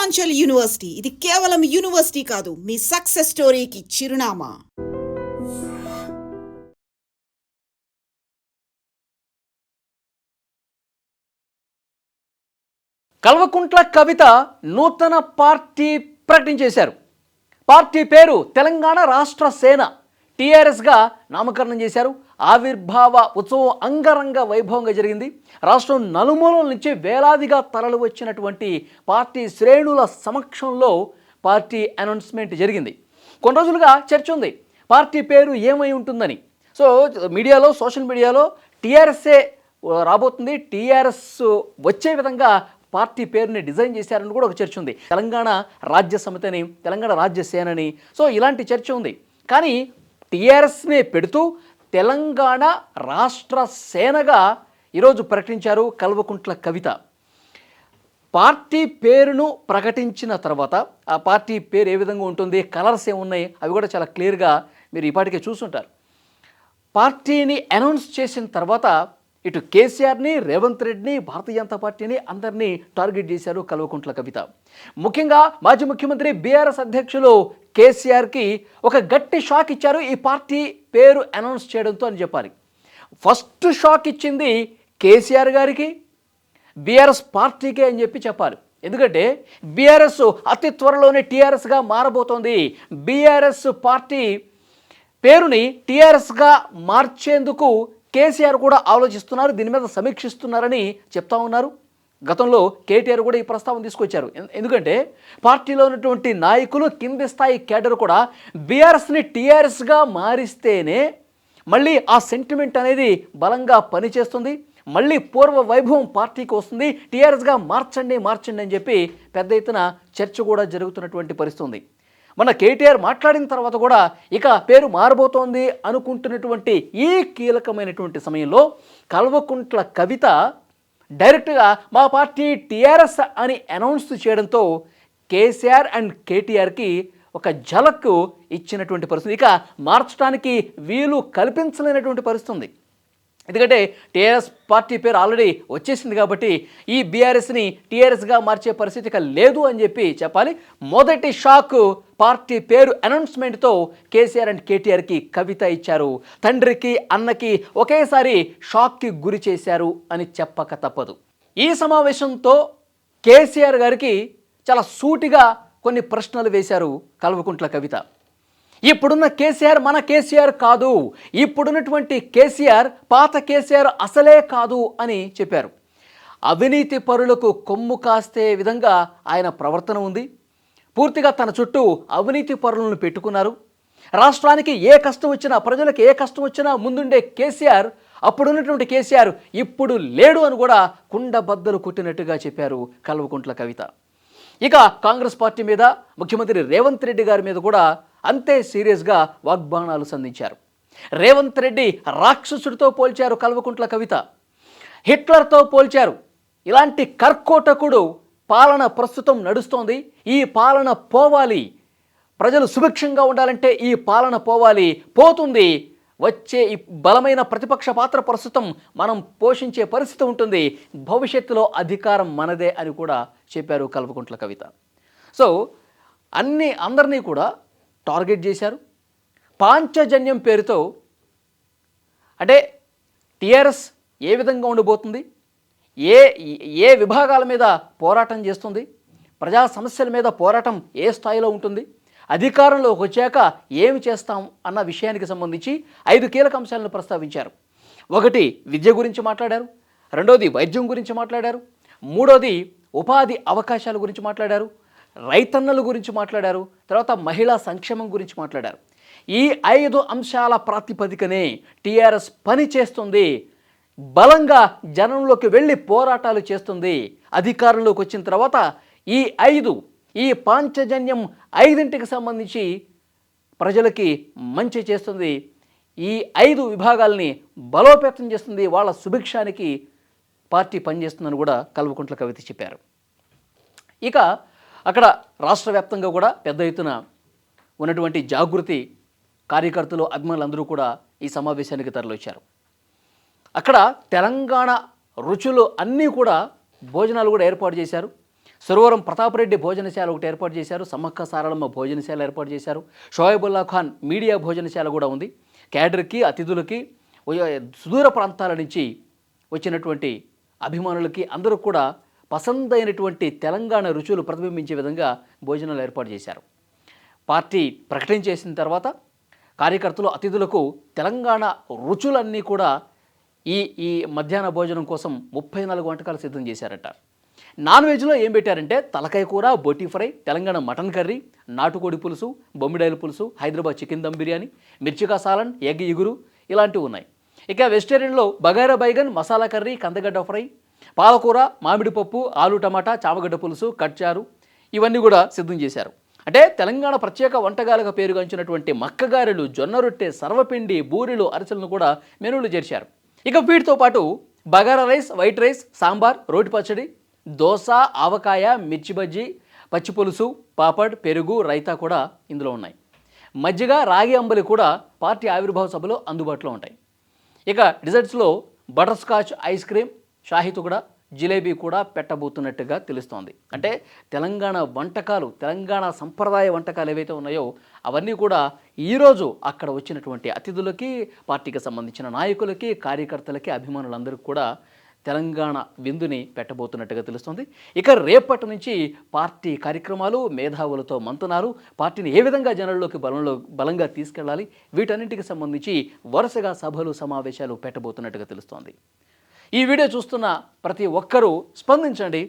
Purvanchal university ఇది కేవలం university కాదు, మీ సక్సెస్ స్టోరీకి చిరునామా. కల్వకుంట్ల కవిత నూతన పార్టీ ప్రకటించేశారు. పార్టీ పేరు తెలంగాణ రాష్ట్ర సేన, టీఆర్ఎస్గా నామకరణం చేశారు. ఆవిర్భావ ఉత్సవం అంగరంగ వైభవంగా జరిగింది. రాష్ట్రం నలుమూలల నుంచి వేలాదిగా తరలి వచ్చినటువంటి పార్టీ శ్రేణుల సమక్షంలో పార్టీ అనౌన్స్మెంట్ జరిగింది. కొన్ని రోజులుగా చర్చ ఉంది పార్టీ పేరు ఏమై ఉంటుందని. సో మీడియాలో, సోషల్ మీడియాలో టీఆర్ఎస్ఏ రాబోతుంది, టీఆర్ఎస్ వచ్చే విధంగా పార్టీ పేరుని డిజైన్ చేశారని కూడా ఒక చర్చ ఉంది. తెలంగాణ రాజ్య సమితిని, తెలంగాణ రాజ్య సేనని, సో ఇలాంటి చర్చ ఉంది. కానీ టీఆర్ఎస్ని పెడుతూ తెలంగాణ రాష్ట్ర సేనగా ఈరోజు ప్రకటించారు కల్వకుంట్ల కవిత. పార్టీ పేరును ప్రకటించిన తర్వాత ఆ పార్టీ పేరు ఏ విధంగా ఉంటుంది, కలర్స్ ఏమున్నాయి, అవి కూడా చాలా క్లియర్గా మీరు ఇప్పటికే చూసుంటారు. పార్టీని అనౌన్స్ చేసిన తర్వాత ఇటు కేసీఆర్ని, రేవంత్ రెడ్డిని, భారతీయ జనతా పార్టీని అందరినీ టార్గెట్ చేశారు కల్వకుంట్ల కవిత. ముఖ్యంగా మాజీ ముఖ్యమంత్రి బీఆర్ఎస్ అధ్యక్షులు కేసీఆర్కి ఒక గట్టి షాక్ ఇచ్చారు ఈ పార్టీ పేరు అనౌన్స్ చేయడంతో అని చెప్పాలి. ఫస్ట్ షాక్ ఇచ్చింది కేసీఆర్ గారికి, బీఆర్ఎస్ పార్టీకే అని చెప్పాలి. ఎందుకంటే బీఆర్ఎస్ అతి త్వరలోనే టీఆర్ఎస్గా మారబోతోంది. బీఆర్ఎస్ పార్టీ పేరుని టీఆర్ఎస్గా మార్చేందుకు కేసీఆర్ కూడా ఆలోచిస్తున్నారు, దీని మీద సమీక్షిస్తున్నారని చెప్తా ఉన్నారు. గతంలో కేటీఆర్ కూడా ఈ ప్రస్తావన తీసుకొచ్చారు. ఎందుకంటే పార్టీలో ఉన్నటువంటి నాయకులు, కింది స్థాయి కేడర్ కూడా బీఆర్ఎస్ని టీఆర్ఎస్గా మారిస్తేనే మళ్ళీ ఆ సెంటిమెంట్ అనేది బలంగా పనిచేస్తుంది, మళ్ళీ పూర్వ వైభవం పార్టీకి వస్తుంది, టీఆర్ఎస్గా మార్చండి అని చెప్పి పెద్ద ఎత్తున చర్చ కూడా జరుగుతున్నటువంటి పరిస్థితి ఉంది. మన కేటీఆర్ మాట్లాడిన తర్వాత కూడా ఇక పేరు మారబోతోంది అనుకుంటున్నటువంటి ఈ కీలకమైనటువంటి సమయంలో కల్వకుంట్ల కవిత డైరెక్ట్గా మా పార్టీ టీఆర్ఎస్ అని అనౌన్స్ చేయడంతో కేసీఆర్ అండ్ కేటీఆర్కి ఒక ఝలక్ ఇచ్చినటువంటి పరిస్థితి, ఇక మార్చడానికి వీలు కల్పించలేనటువంటి పరిస్థితి ఉంది. ఎందుకంటే టీఆర్ఎస్ పార్టీ పేరు ఆల్రెడీ వచ్చేసింది కాబట్టి ఈ బీఆర్ఎస్ని టీఆర్ఎస్గా మార్చే పరిస్థితి ఇక లేదు అని చెప్పాలి. మొదటి షాక్ పార్టీ పేరు అనౌన్స్మెంట్తో కేసీఆర్ అండ్ కేటీఆర్కి కవిత ఇచ్చారు. తండ్రికి, అన్నకి ఒకేసారి షాక్కి గురి చేశారు అని చెప్పక తప్పదు. ఈ సమావేశంతో కేసీఆర్ గారికి చాలా సూటిగా కొన్ని ప్రశ్నలు వేశారు కల్వకుంట్ల కవిత. ఇప్పుడున్న కేసీఆర్ మన కేసీఆర్ కాదు, ఇప్పుడున్నటువంటి కేసీఆర్ పాత కేసీఆర్ అసలే కాదు అని చెప్పారు. అవినీతి పరులకు కొమ్ము కాస్తే విధంగా ఆయన ప్రవర్తన ఉంది. పూర్తిగా తన చుట్టూ అవినీతి పరులను పెట్టుకున్నారు. రాష్ట్రానికి ఏ కష్టం వచ్చినా, ప్రజలకు ఏ కష్టం వచ్చినా ముందుండే కేసీఆర్, అప్పుడున్నటువంటి కేసీఆర్ ఇప్పుడు లేడు అని కూడా కుండబద్దలు కొట్టినట్టుగా చెప్పారు కల్వకుంట్ల కవిత. ఇక కాంగ్రెస్ పార్టీ మీద, ముఖ్యమంత్రి రేవంత్ రెడ్డి గారి మీద కూడా అంతే సీరియస్గా వాగ్బాణాలు సంధించారు. రేవంత్ రెడ్డి రాక్షసుడితో పోల్చారు కల్వకుంట్ల కవిత, హిట్లర్తో పోల్చారు. ఇలాంటి కర్కోటకుడు పాలన ప్రస్తుతం నడుస్తోంది, ఈ పాలన పోవాలి, ప్రజలు సుభిక్షంగా ఉండాలంటే ఈ పాలన పోవాలి, పోతుంది, వచ్చే ఈ బలమైన ప్రతిపక్ష పాత్ర ప్రస్తుతం మనం పోషించే పరిస్థితి ఉంటుంది, భవిష్యత్తులో అధికారం మనదే అని కూడా చెప్పారు కల్వకుంట్ల కవిత. సో అందరినీ కూడా టార్గెట్ చేశారు. పాంచజన్యం పేరుతో అంటే టీఆర్ఎస్ ఏ విధంగా ఉండబోతుంది, ఏ విభాగాల మీద పోరాటం చేస్తుంది, ప్రజా సమస్యల మీద పోరాటం ఏ స్థాయిలో ఉంటుంది, అధికారంలోకి వచ్చాక ఏమి చేస్తాం అన్న విషయానికి సంబంధించి 5 కీలక అంశాలను ప్రస్తావించారు. ఒకటి విద్య గురించి మాట్లాడారు, రెండోది వైద్యం గురించి మాట్లాడారు, మూడోది ఉపాధి అవకాశాల గురించి మాట్లాడారు, రైతన్నల గురించి మాట్లాడారు, తర్వాత మహిళా సంక్షేమం గురించి మాట్లాడారు. ఈ 5 అంశాల ప్రాతిపదికనే టీఆర్ఎస్ పని చేస్తుంది, బలంగా జనంలోకి వెళ్ళి పోరాటాలు చేస్తుంది. అధికారంలోకి వచ్చిన తర్వాత ఈ పాంచజన్యం 5ంటికి సంబంధించి ప్రజలకి మంచి చేస్తుంది, ఈ 5 విభాగాల్ని బలోపేతం చేస్తుంది, వాళ్ళ సుభిక్షానికి పార్టీ పనిచేస్తుందని కూడా కల్వకుంట్ల కవిత చెప్పారు. ఇక అక్కడ రాష్ట్ర వ్యాప్తంగా కూడా పెద్ద ఎత్తున ఉన్నటువంటి జాగృతి కార్యకర్తలు, అభిమానులందరూ కూడా ఈ సమావేశానికి తరలివచ్చారు. అక్కడ తెలంగాణ రుచులు అన్నీ కూడా భోజనాలు కూడా ఏర్పాటు చేశారు. సురవరం ప్రతాపరెడ్డి భోజనశాల ఒకటి ఏర్పాటు చేశారు, సమ్మక్క సారళమ్మ భోజనశాల ఏర్పాటు చేశారు, షోయబుల్లా ఖాన్ మీడియా భోజనశాల కూడా ఉంది. క్యాడర్కి, అతిథులకి, సుదూర ప్రాంతాల నుంచి వచ్చినటువంటి అభిమానులకి అందరూ కూడా పసందైనటువంటి తెలంగాణ రుచులు ప్రతిబింబించే విధంగా భోజనాలు ఏర్పాటు చేశారు. పార్టీ ప్రకటించేసిన తర్వాత కార్యకర్తలు, అతిథులకు తెలంగాణ రుచులన్నీ కూడా ఈ మధ్యాహ్న భోజనం కోసం 34 వంటకాలు సిద్ధం చేశారట. నాన్ వెజ్లో ఏం పెట్టారంటే తలకాయ కూర, బొట్టి ఫ్రై, తెలంగాణ మటన్ కర్రీ, నాటుకోడి పులుసు, బొమ్మిడాయల పులుసు, హైదరాబాద్ చికెన్ దమ్ బిర్యానీ, మిర్చికా సాలన్, ఎగ్ ఇగురు ఇలాంటివి ఉన్నాయి. ఇక వెజిటేరియన్లో బగారా బైగన్, మసాలా కర్రీ, కందగడ్డ ఫ్రై, పాలకూర, మామిడి పప్పు, ఆలు టమాటా, చామగడ్డ పులుసు, కట్చారు ఇవన్నీ కూడా సిద్ధం చేశారు. అంటే తెలంగాణ ప్రత్యేక వంటకాలుగా పేరుగాంచినటువంటి మక్కగారెలు, జొన్న రొట్టె, సర్వపిండి, బూరెలు, అరిసెలను కూడా మెనూలు చేర్చారు. ఇక వీటితో పాటు bagara rice, white rice, sambar, రోటి పచ్చడి, దోశ, ఆవకాయ, మిర్చి బజ్జీ, పచ్చి పులుసు, పాపడ్, పెరుగు, రైతా కూడా ఇందులో ఉన్నాయి. మజ్జిగ, రాగి అంబలి కూడా పార్టీ ఆవిర్భావ సభలో అందుబాటులో ఉంటాయి. ఇక డిజర్ట్స్లో butterscotch ice cream, shahi tukda, jalebi కూడా పెట్టబోతున్నట్టుగా తెలుస్తోంది. అంటే తెలంగాణ వంటకాలు, తెలంగాణ సంప్రదాయ వంటకాలు ఏవైతే ఉన్నాయో అవన్నీ కూడా ఈరోజు అక్కడ వచ్చినటువంటి అతిథులకి, పార్టీకి సంబంధించిన నాయకులకి, కార్యకర్తలకి, అభిమానులందరికీ కూడా తెలంగాణ విందుని పెట్టబోతున్నట్టుగా తెలుస్తుంది. ఇక రేపటి నుంచి పార్టీ కార్యక్రమాలు, మేధావులతో మంతనాలు, పార్టీని ఏ విధంగా జనాల్లోకి బలంగా తీసుకెళ్లాలి, వీటన్నింటికి సంబంధించి వరుసగా సభలు, సమావేశాలు పెట్టబోతున్నట్టుగా తెలుస్తోంది. ఈ వీడియో చూస్తున్న ప్రతి ఒక్కరూ స్పందించండి.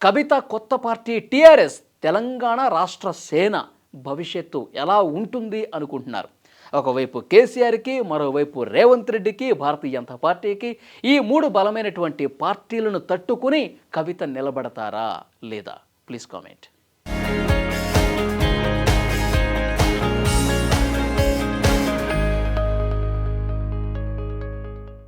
కవిత కొత్త పార్టీ టీఆర్ఎస్ తెలంగాణ రాష్ట్ర సేన భవిష్యత్తు ఎలా ఉంటుంది అనుకుంటున్నారు? ఒకవైపు కేసీఆర్కి, మరోవైపు రేవంత్ రెడ్డికి, భారతీయ జనతా పార్టీకి, ఈ 3 బలమైనటువంటి పార్టీలను తట్టుకుని కవిత నిలబడతారా లేదా? Please comment.